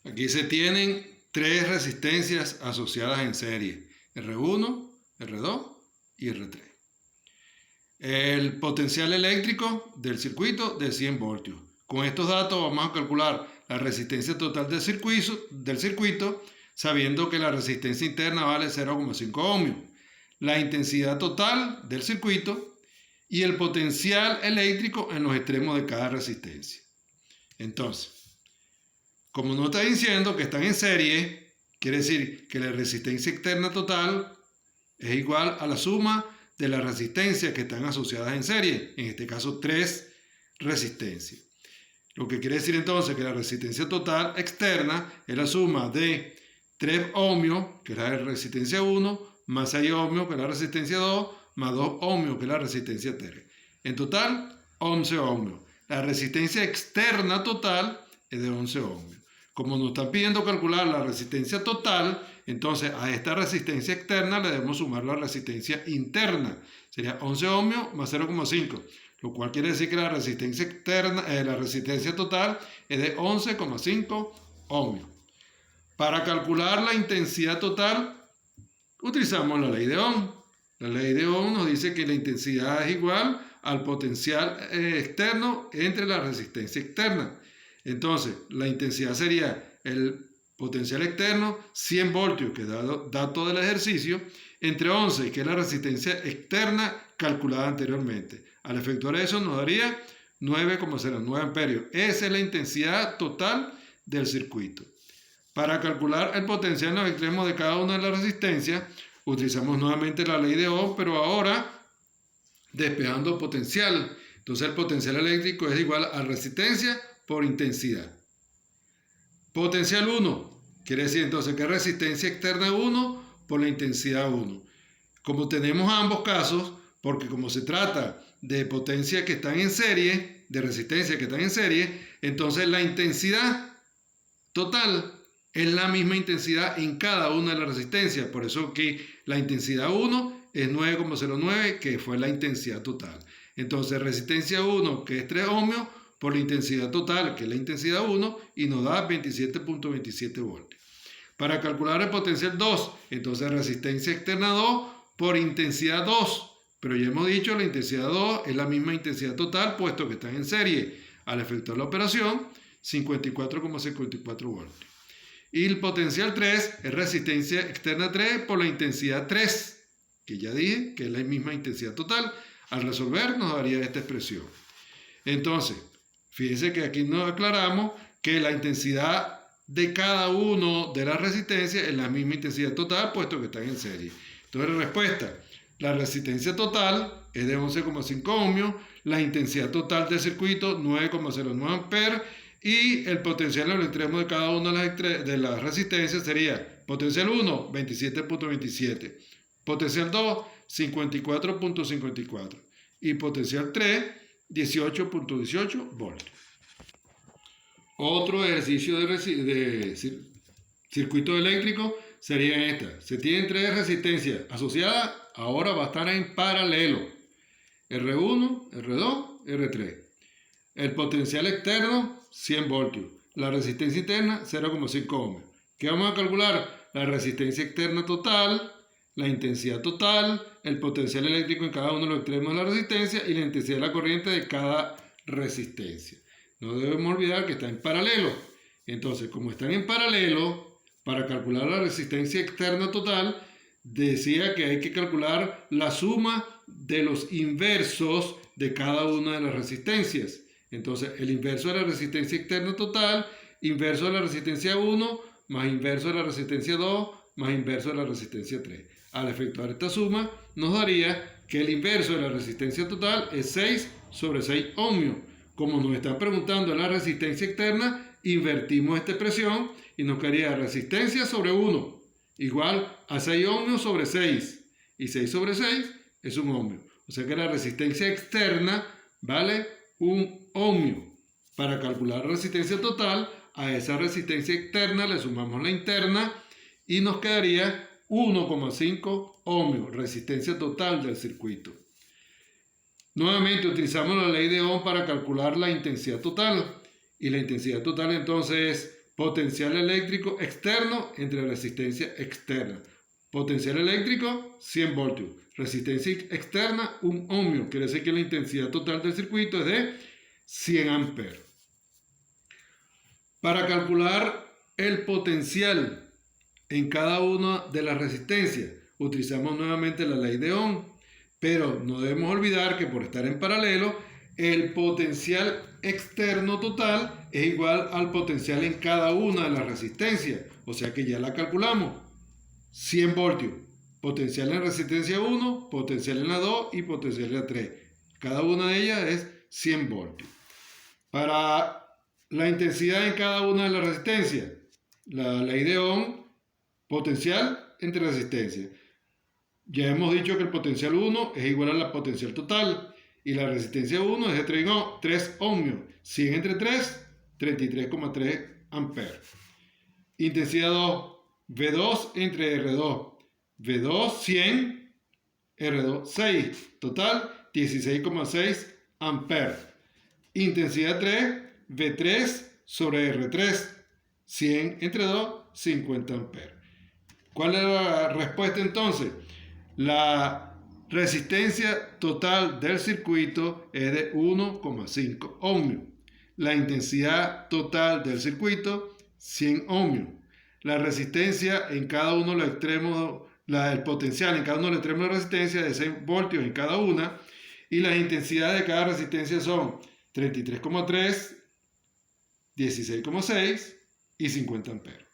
Aquí se tienen tres resistencias asociadas en serie, R1, R2 y R3. El potencial eléctrico del circuito de 100 voltios. Con estos datos vamos a calcular la resistencia total del circuito sabiendo que la resistencia interna vale 0,5 ohmios, la intensidad total del circuito y el potencial eléctrico en los extremos de cada resistencia. Entonces, como nos está diciendo que están en serie, quiere decir que la resistencia externa total es igual a la suma de las resistencias que están asociadas en serie, en este caso 3 resistencias. Lo que quiere decir entonces que la resistencia total externa es la suma de 3 ohmios, que es la resistencia 1, más 6 ohmios, que es la resistencia 2, más 2 ohmios, que es la resistencia 3. En total, 11 ohmios. La resistencia externa total es de 11 ohmios. Como nos están pidiendo calcular la resistencia total, entonces a esta resistencia externa le debemos sumar la resistencia interna. Sería 11 ohmios más 0,5, lo cual quiere decir que la resistencia externa, la resistencia total es de 11,5 ohmios. Para calcular la intensidad total, utilizamos la ley de Ohm. La ley de Ohm nos dice que la intensidad es igual al potencial externo entre la resistencia externa. Entonces, la intensidad sería el potencial externo, 100 voltios, que es dato del ejercicio, entre 11, que es la resistencia externa calculada anteriormente. Al efectuar eso nos daría 9,09 amperios. Esa es la intensidad total del circuito. Para calcular el potencial en los extremos de cada una de las resistencias, utilizamos nuevamente la ley de Ohm, pero ahora despejando potencial. Entonces el potencial eléctrico es igual a resistencia por intensidad. Potencial 1, quiere decir entonces que resistencia externa 1 por la intensidad 1. Como tenemos ambos casos, porque como se trata de potencias que están en serie, de resistencias que están en serie, entonces la intensidad total es la misma intensidad en cada una de las resistencias. Por eso que la intensidad 1 es 9,09, que fue la intensidad total. Entonces resistencia 1, que es 3 ohmios, por la intensidad total, que es la intensidad 1, y nos da 27,27 voltios. Para calcular el potencial 2, entonces resistencia externa 2 por intensidad 2. Pero ya hemos dicho, la intensidad 2 es la misma intensidad total, puesto que están en serie. Al efectuar la operación, 54,54 voltios. Y el potencial 3 es resistencia externa 3 por la intensidad 3, que ya dije que es la misma intensidad total. Al resolver nos daría esta expresión. Entonces, fíjense que aquí nos aclaramos que la intensidad de cada uno de las resistencias es la misma intensidad total, puesto que están en serie. Entonces, la respuesta, la resistencia total es de 11,5 ohmios, la intensidad total del circuito 9,09 amperes, y el potencial en el extremo de cada una de las resistencias sería potencial 1, 27,27, potencial 2, 54,54 y potencial 3, 18,18 voltios. Otro ejercicio de circuito eléctrico sería esta. Se tienen tres resistencias asociadas, ahora va a estar en paralelo. R1, R2, R3. El potencial externo, 100 voltios. La resistencia interna, 0,5 ohmios. ¿Qué vamos a calcular? La resistencia externa total, la intensidad total, el potencial eléctrico en cada uno de los extremos de la resistencia y la intensidad de la corriente de cada resistencia. No debemos olvidar que está en paralelo. Entonces, como están en paralelo, para calcular la resistencia externa total, decía que hay que calcular la suma de los inversos de cada una de las resistencias. Entonces, el inverso de la resistencia externa total, inverso de la resistencia 1, más inverso de la resistencia 2, más inverso de la resistencia 3. Al efectuar esta suma, nos daría que el inverso de la resistencia total es 6 sobre 6 ohmios. Como nos están preguntando la resistencia externa, invertimos esta expresión y nos quedaría resistencia sobre 1 igual a 6 ohmios sobre 6. Y 6 sobre 6 es 1 ohmio. O sea que la resistencia externa vale 1 ohmio. Para calcular la resistencia total, a esa resistencia externa le sumamos la interna y nos quedaría 1,5 ohmios, resistencia total del circuito. Nuevamente utilizamos la ley de Ohm para calcular la intensidad total. Y la intensidad total entonces es potencial eléctrico externo entre resistencia externa. Potencial eléctrico, 100 voltios. Resistencia externa, 1 ohmio. Quiere decir que la intensidad total del circuito es de 100 amperes. Para calcular el potencial en cada una de las resistencias, utilizamos nuevamente la ley de Ohm, pero no debemos olvidar que por estar en paralelo, el potencial externo total es igual al potencial en cada una de las resistencias, o sea que ya la calculamos. 100 voltios, potencial en resistencia 1, potencial en la 2 y potencial en la 3. Cada una de ellas es 100 voltios. Para la intensidad en cada una de las resistencias, la ley de Ohm, potencial entre resistencias. Ya hemos dicho que el potencial 1 es igual a la potencial total y la resistencia 1 es de 3 ohmios. 100 entre 3, 33,3 amperes. Intensidad 2, V2 entre R2. V2 100, R2 6. Total 16,6 amperes. Intensidad 3, V3 sobre R3. 100 entre 2, 50 amperes. ¿Cuál es la respuesta entonces? La resistencia total del circuito es de 1,5 ohmios. La intensidad total del circuito, 100 ohmios. La resistencia en cada uno de los extremos, el potencial en cada uno de los extremos de la resistencia de 6 voltios en cada una. Y las intensidades de cada resistencia son 33,3, 16,6 y 50 amperes.